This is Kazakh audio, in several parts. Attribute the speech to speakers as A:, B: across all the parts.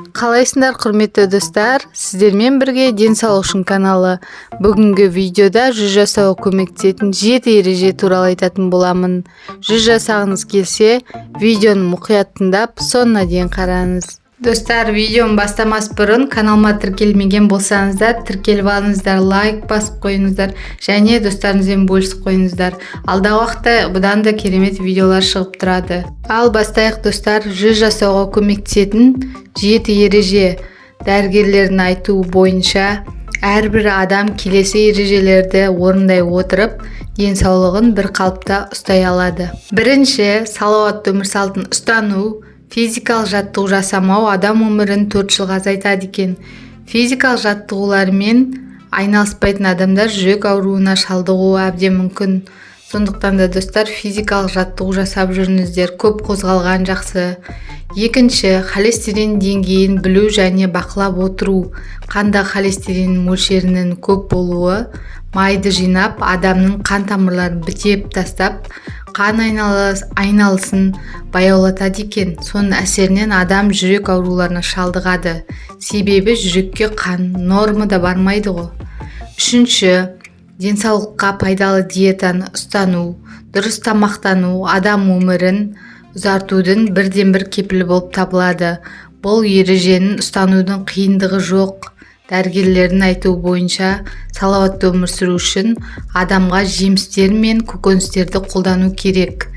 A: Қалайсыңдар құрметті достар, сіздермен бірге денсаулық үшін каналы. Бүгінгі видеода жүз жасауға көмектесетін 7 ереже туралы айтатын боламын. Жүз жасағыңыз келсе, видеоны мұқият тыңдап, соңына дейін қараңыз. Достар, видеоны бастамас бұрын каналыма тіркелмеген болсаңыздар, тіркеліп алыңыздар, лайк басып қойыңыздар, және достарыңызбен бөлісіп қойыңыздар. Алдағы уақытта бұдан да керемет видеолар шығып тұрады. Ал бастайық достар, жүз жасауға көмектесетін 7 ереже. Дәрігерлердің айтуы бойынша, әрбір адам келесі ережелерді орындай отырып, денсаулығын бір қалыпта ұстай алады. Бірінші, салауатты өмір салтын ұстану. Физикалық жаттығу жасамау адам өмірін 4 жылға азайтады екен. Физикалық жаттығулармен айналыспайтын адамдар жүрек ауруына шалдығуы әбден мүмкін. Сондықтан да достар, физикалық жаттығу жасап жүріңіздер, көп қозғалған жақсы. Екінші, холестерин деңгейін білу және бақылап отыру. Қанда холестерин мөлшерінің көп болуы майды жинап, адамның қан тамырларын бітеп тастап, қан айналысын баяулатады екен. Соның әсерінен адам жүрек ауруларына шалдығады. Себебі жүрекке қан нормада бармайды ғой. Үшінші, денсаулыққа пайдалы диетаны ұстану, дұрыс тамақтану адам өмірін ұзартудың бірден-бір кепілі болып табылады. Бұл ереженің ұстанудың қиындығы жоқ. Дәрігерлердің айтуы бойынша, салауатты өмір сүру үшін адамға жемістер мен көкөністерді қолдану керек.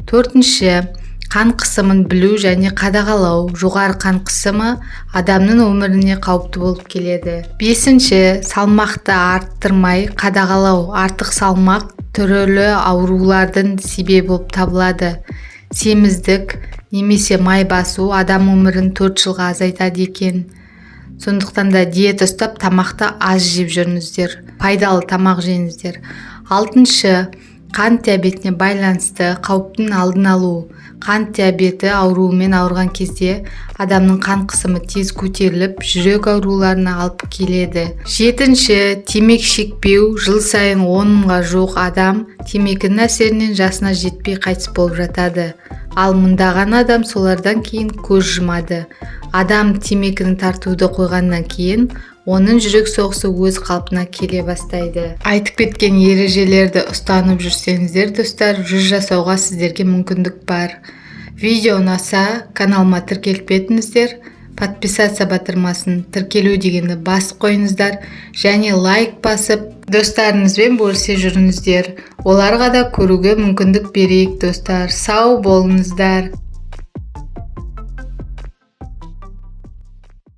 A: Төртінші, қан қысымын білу және қадағалау. Жоғары қан қысымы адамның өміріне қауіпті болып келеді. Бесінші, салмақты арттырмай қадағалау. Артық салмақ түрлі аурулардың себебі болып табылады. Семіздік немесе май басу адам өмірін 4 жылға азайтады екен. Сондықтан да диета ұстап, тамақты аз жеп жүріңіздер. Пайдалы тамақ жеңіздер. Алтыншы, қант диабетіне байланысты қауіптің алдын алу. Қант диабеті ауруымен ауырған кезде адамның қан қысымы тез көтеріліп, жүрек ауруларына алып келеді. Жетінші, темекі шекпеу. Жыл сайын 10 мыңға жуық адам темекінің әсерінен жасына жетпей қайтыс болып жатады. Ал мыңдаған адам солардан кейін көз жұмады. Адам темекіні тартуды қойғаннан кейін оның жүрек соғысы өз қалпына келе бастайды. Айтып кеткен ережелерді ұстанып жүрсеңіздер, достар, жүз жасауға сіздерге мүмкіндік бар. Видео ұнаса, каналыма тіркеліп кетіңіздер. Подписаться батырмасын, тіркелу дегенді басып қойыңыздар, және лайк басып, достарыңызбен бөлісе жүріңіздер. Оларға да көруге мүмкіндік берейік, достар. Сау болыңыздар.